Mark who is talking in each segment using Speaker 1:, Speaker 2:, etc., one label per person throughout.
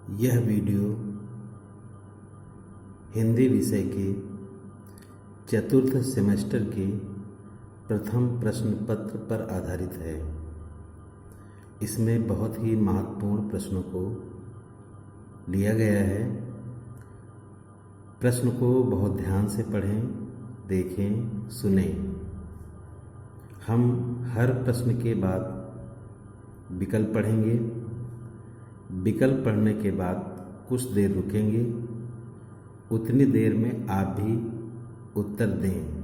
Speaker 1: यह वीडियो हिंदी विषय के चतुर्थ सेमेस्टर के प्रथम प्रश्न पत्र पर आधारित है। इसमें बहुत ही महत्वपूर्ण प्रश्नों को लिया गया है। प्रश्न को बहुत ध्यान से पढ़ें, देखें, सुनें। हम हर प्रश्न के बाद विकल्प पढ़ेंगे। विकल्प पढ़ने के बाद कुछ देर रुकेंगे। उतनी देर में आप भी उत्तर दें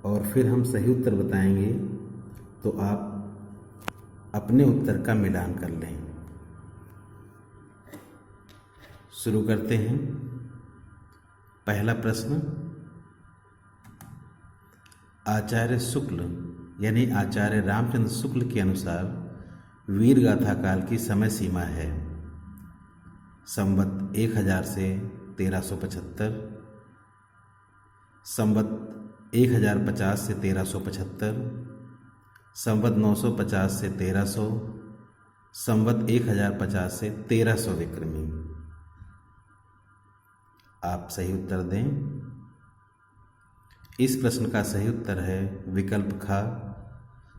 Speaker 1: और फिर हम सही उत्तर बताएंगे तो आप अपने उत्तर का मिलान कर लें। शुरू करते हैं। पहला प्रश्न, आचार्य शुक्ल यानी आचार्य रामचंद्र शुक्ल के अनुसार वीर गाथा काल की समय सीमा है। संवत 1000 से 1375, संवत 1050 से 1375, संवत 950 से 1300, संवत 1050 से 1300 विक्रमी। आप सही उत्तर दें। इस प्रश्न का सही उत्तर है विकल्प ख,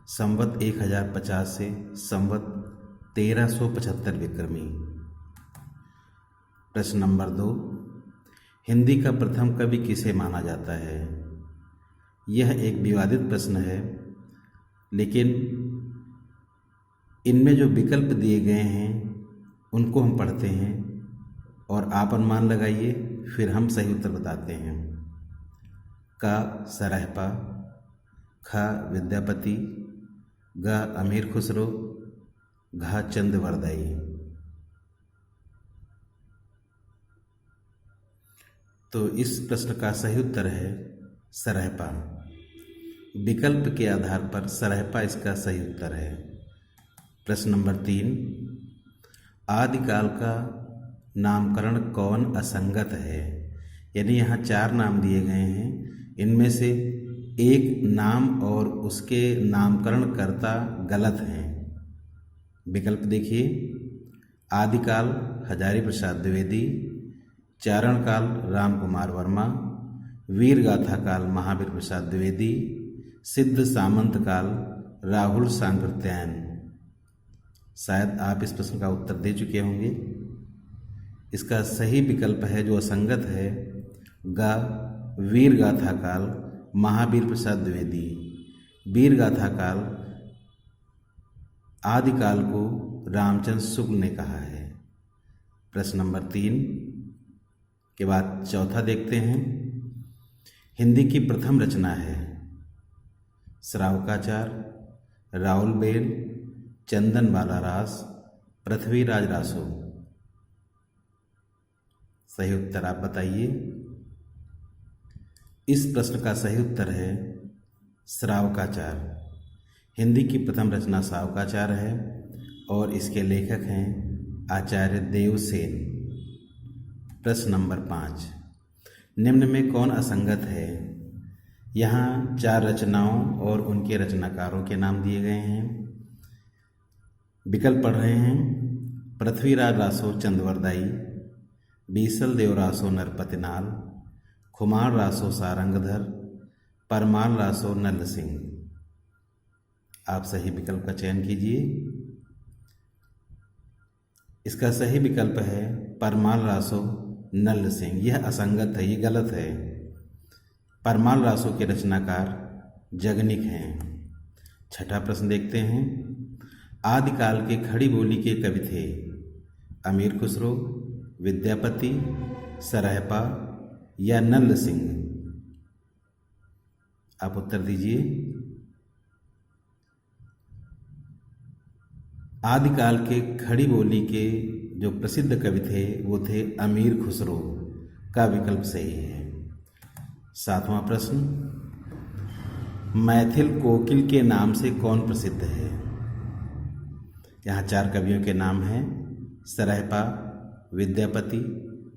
Speaker 1: संवत 1050 से संवत 1375 विक्रमी। प्रश्न नंबर 2, हिंदी का प्रथम कवि किसे माना जाता है? यह एक विवादित प्रश्न है, लेकिन इनमें जो विकल्प दिए गए हैं उनको हम पढ़ते हैं और आप अनुमान लगाइए, फिर हम सही उत्तर बताते हैं। क सरहपा, ख विद्यापति, ग अमीर खुसरो, घ चंदवरदाई। तो इस प्रश्न का सही उत्तर है सरहपा। विकल्प के आधार पर सरहपा इसका सही उत्तर है। प्रश्न नंबर 3, आदिकाल का नामकरण कौन असंगत है? यानी यहाँ 4 नाम दिए गए हैं, इनमें से एक नाम और उसके नामकरण कर्ता गलत हैं। विकल्प देखिए, आदिकाल हजारी प्रसाद द्विवेदी, चारण काल राम कुमार वर्मा, वीर गाथा काल महावीर प्रसाद द्विवेदी, सिद्ध सामंत काल राहुल सांकृत्यायन। शायद आप इस प्रश्न का उत्तर दे चुके होंगे। इसका सही विकल्प है जो असंगत है ग वीर गाथा काल महावीर प्रसाद द्विवेदी। वीर गाथा काल आदिकाल को रामचंद्र शुक्ल ने कहा है। प्रश्न नंबर 3 के बाद चौथा देखते हैं। हिंदी की प्रथम रचना है श्रावकाचार, राउल बेल, चंदन बाला रास, पृथ्वीराज रासो। सही उत्तर आप बताइए। इस प्रश्न का सही उत्तर है श्रावकाचार। हिंदी की प्रथम रचना श्रावकाचार है और इसके लेखक हैं आचार्य देवसेन। प्रश्न नंबर 5, निम्न में कौन असंगत है? यहाँ 4 रचनाओं और उनके रचनाकारों के नाम दिए गए हैं। विकल्प पढ़ रहे हैं। पृथ्वीराज रासो चंदवरदाई, बीसल देव रासो नरपतिनाल, खुमार रासो सारंगधर, परमाल रासो नल सिंह। आप सही विकल्प का चयन कीजिए। इसका सही विकल्प है परमाल रासो नल सिंह। यह असंगत है, ये गलत है। परमाल रासो के रचनाकार जगनिक हैं। छठा प्रश्न देखते हैं। आदिकाल के खड़ी बोली के कवि थे अमीर खुसरो, विद्यापति, सरहपा या नल सिंह। आप उत्तर दीजिए। आदिकाल के खड़ी बोली के जो प्रसिद्ध कवि थे वो थे अमीर खुसरो। का विकल्प सही है। 7वां प्रश्न, मैथिल कोकिल के नाम से कौन प्रसिद्ध है? यहाँ 4 कवियों के नाम हैं सरहपा, विद्यापति,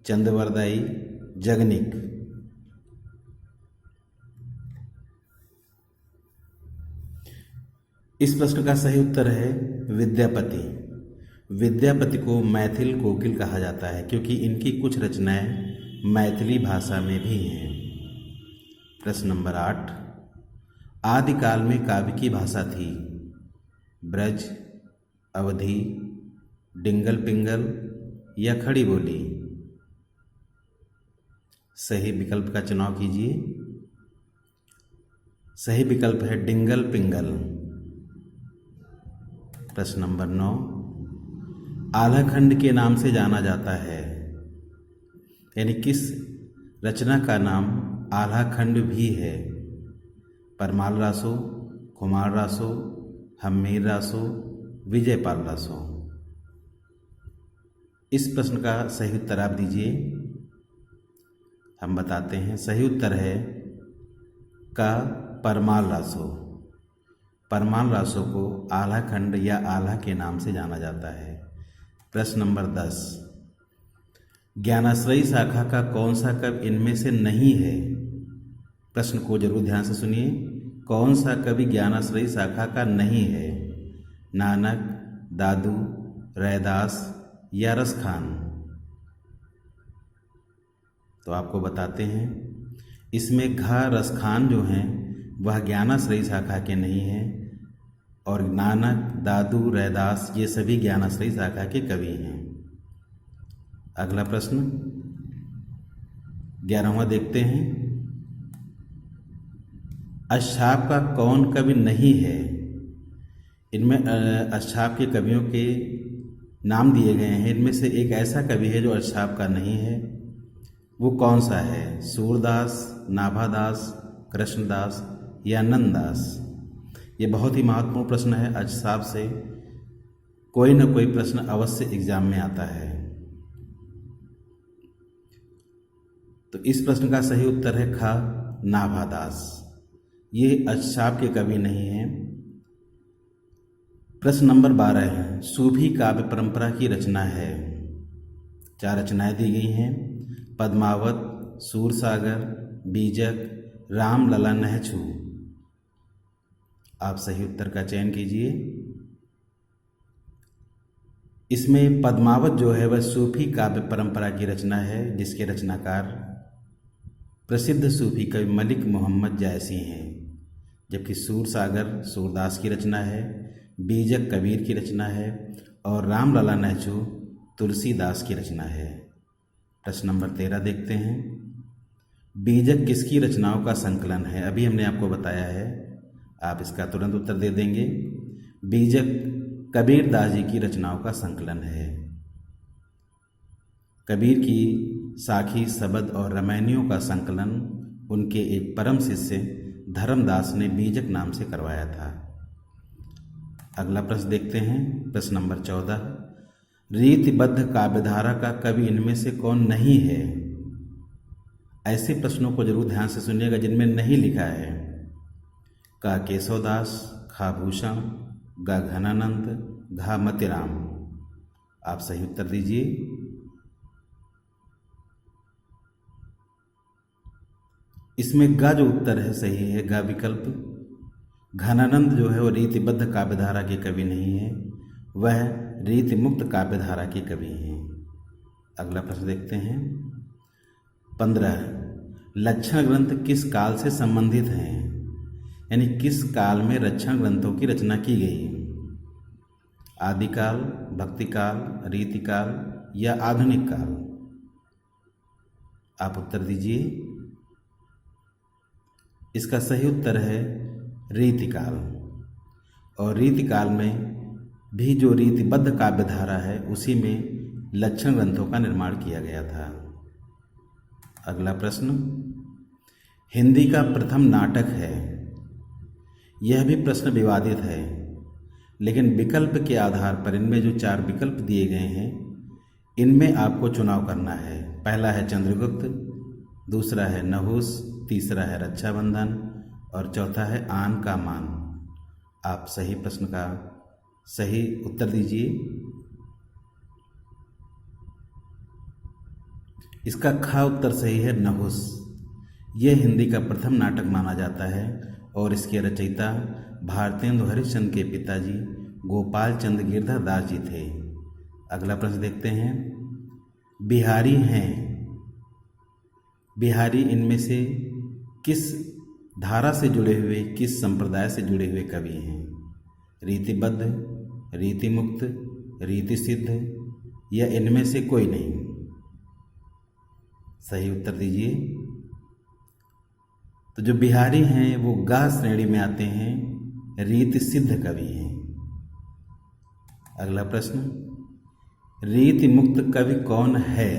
Speaker 1: चंदवरदाई, जगनिक। इस प्रश्न का सही उत्तर है विद्यापति। विद्यापति को मैथिल कोकिल कहा जाता है क्योंकि इनकी कुछ रचनाएं मैथिली भाषा में भी हैं। प्रश्न नंबर 8, आदिकाल में काव्य की भाषा थी ब्रज, अवधी, डिंगल पिंगल या खड़ी बोली। सही विकल्प का चुनाव कीजिए। सही विकल्प है डिंगल पिंगल। प्रश्न नंबर 9, आल्हाखंड के नाम से जाना जाता है, यानी किस रचना का नाम आल्हाखंड भी है? परमाल रासो, कुमार रासो, हम्मीर रासो, विजयपाल रासो। इस प्रश्न का सही उत्तर आप दीजिए। हम बताते हैं, सही उत्तर है का परमाल रासो। परमाल रासो को आल्हाखंड या आल्हा के नाम से जाना जाता है। प्रश्न नंबर 10, ज्ञानाश्रयी शाखा का कौन सा कवि इनमें से नहीं है? प्रश्न को जरूर ध्यान से सुनिए। कौन सा कवि ज्ञानाश्रयी शाखा का नहीं है? नानक, दादू, रैदास या रसखान? तो आपको बताते हैं, इसमें घा रसखान जो हैं वह ज्ञानाश्रयी शाखा के नहीं हैं और नानक, दादू, रैदास ये सभी ज्ञानाश्रयी शाखा के कवि हैं। अगला प्रश्न 11वां देखते हैं। अश्चाप का कौन कवि नहीं है? इनमें अश्चाप के कवियों के नाम दिए गए हैं। इनमें से एक ऐसा कवि है जो अश्चाप का नहीं है, वो कौन सा है? सूरदास, नाभादास, कृष्णदास या नंददास? ये बहुत ही महत्वपूर्ण प्रश्न है। अश्चाप से कोई न कोई प्रश्न अवश्य एग्जाम में आता है। तो इस प्रश्न का सही उत्तर है ख, नाभादास। ये अश्चाप के कवि नहीं हैं। प्रश्न नंबर 12 है, सूफी काव्य परंपरा की रचना है। 4 रचनाएं दी गई हैं, पद्मावत, सूरसागर, बीजक, रामलला नहछू। आप सही उत्तर का चयन कीजिए। इसमें पद्मावत जो है वह सूफी काव्य परंपरा की रचना है, जिसके रचनाकार प्रसिद्ध सूफी कवि मलिक मोहम्मद जायसी हैं। जबकि सूरसागर सूरदास की रचना है, बीजक कबीर की रचना है और रामलला नहछू तुलसीदास की रचना है। प्रश्न नंबर 13 देखते हैं। बीजक किसकी रचनाओं का संकलन है? अभी हमने आपको बताया है, आप इसका तुरंत उत्तर दे देंगे। बीजक कबीर दास जी की रचनाओं का संकलन है। कबीर की साखी, सबद और रामायणियों का संकलन उनके एक परम शिष्य धर्मदास ने बीजक नाम से करवाया था। अगला प्रश्न देखते हैं। प्रश्न नंबर 14, रीतिबद्ध काव्यधारा का कवि इनमें से कौन नहीं है? ऐसे प्रश्नों को जरूर ध्यान से सुनिएगा जिनमें नहीं लिखा है। का केशवदास, खा भूषण, गा घनानंद, घा मतिराम। आप सही उत्तर दीजिए। इसमें गा जो उत्तर है सही है, गा विकल्प। घनानंद जो है वो रीतिबद्ध काव्यधारा के कवि नहीं है, वह रीति मुक्त काव्यधारा के कवि हैं। अगला प्रश्न देखते हैं। 15, लक्षण ग्रंथ किस काल से संबंधित हैं? यानी किस काल में लक्षण ग्रंथों की रचना की गई? आदिकाल, भक्तिकाल, रीतिकाल या आधुनिक काल? आप उत्तर दीजिए। इसका सही उत्तर है रीतिकाल। और रीतिकाल में भी जो रीतिबद्ध काव्यधारा है उसी में लक्षण ग्रंथों का निर्माण किया गया था। अगला प्रश्न, हिंदी का प्रथम नाटक है। यह भी प्रश्न विवादित है, लेकिन विकल्प के आधार पर इनमें जो 4 विकल्प दिए गए हैं इनमें आपको चुनाव करना है। पहला है चंद्रगुप्त, दूसरा है नहुस, तीसरा है रक्षाबंधन और चौथा है आन का मान। आप सही प्रश्न का सही उत्तर दीजिए। इसका ख उत्तर सही है, नहुस। यह हिंदी का प्रथम नाटक माना जाता है और इसके रचयिता भारतेंदु हरिश्चंद्र के पिताजी गोपाल चंद्र गिरधर दास जी थे। अगला प्रश्न देखते हैं। बिहारी हैं, बिहारी इनमें से किस धारा से जुड़े हुए, किस संप्रदाय से जुड़े हुए कवि हैं? रीतिबद्ध, रीतिमुक्त, रीतिसिद्ध या इनमें से कोई नहीं? सही उत्तर दीजिए। तो जो बिहारी हैं वो गा श्रेणी में आते हैं, रीति सिद्ध कवि हैं। अगला प्रश्न, रीति मुक्त कवि कौन है?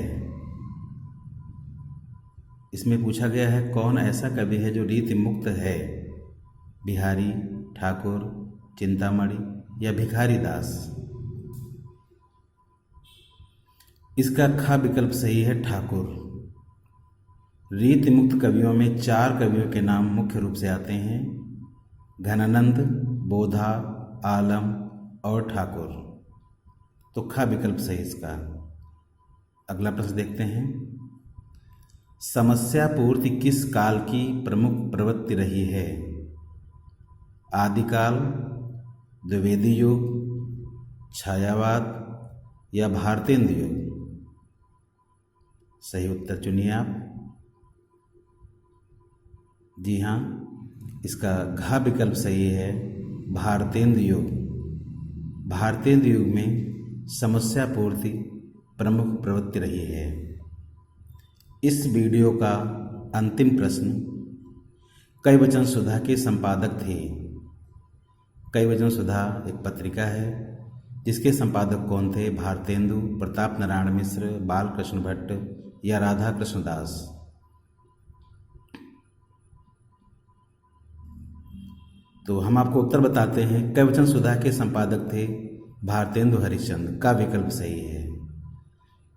Speaker 1: इसमें पूछा गया है कौन ऐसा कवि है जो रीति मुक्त है? बिहारी, ठाकुर, चिंतामणि या भिखारी दास? इसका ख विकल्प सही है, ठाकुर। रीति मुक्त कवियों में 4 कवियों के नाम मुख्य रूप से आते हैं, घनानंद, बोधा, आलम और ठाकुर। तो ख विकल्प सही इसका। अगला प्रश्न देखते हैं। समस्या पूर्ति किस काल की प्रमुख प्रवृत्ति रही है? आदिकाल, द्विवेदी युग, छायावाद या भारतेंदु युग? सही उत्तर चुनिए आप। जी हाँ, इसका घ विकल्प सही है, भारतेंदु युग। भारतेंदु युग में समस्या पूर्ति प्रमुख प्रवृत्ति रही है। इस वीडियो का अंतिम प्रश्न, कैवचन सुधा के संपादक थे। कैवचन सुधा एक पत्रिका है जिसके संपादक कौन थे? भारतेंदु, प्रताप नारायण मिश्र, बालकृष्ण भट्ट या राधा कृष्ण दास? तो हम आपको उत्तर बताते हैं। कैवचन सुधा के संपादक थे भारतेंदु हरिश्चंद्र, का विकल्प सही है।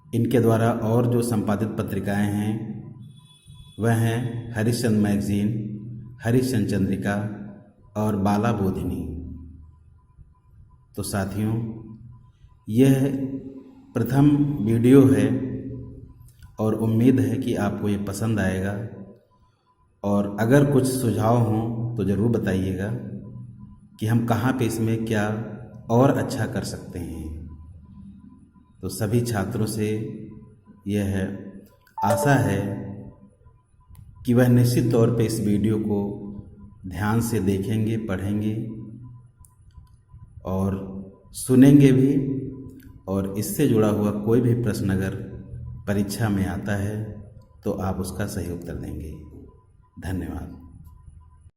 Speaker 1: इनके द्वारा और जो संपादित पत्रिकाएं हैं वह हैं हरिश्चंद्र मैगजीन, हरिश्चंद्र चंद्रिका और बाला बोधिनी। तो साथियों, यह प्रथम वीडियो है और उम्मीद है कि आपको ये पसंद आएगा, और अगर कुछ सुझाव हों तो ज़रूर बताइएगा कि हम कहाँ पे इसमें क्या और अच्छा कर सकते हैं। तो सभी छात्रों से यह आशा है कि वह निश्चित तौर पे इस वीडियो को ध्यान से देखेंगे, पढ़ेंगे और सुनेंगे भी, और इससे जुड़ा हुआ कोई भी प्रश्न अगर परीक्षा में आता है तो आप उसका सही उत्तर देंगे। धन्यवाद।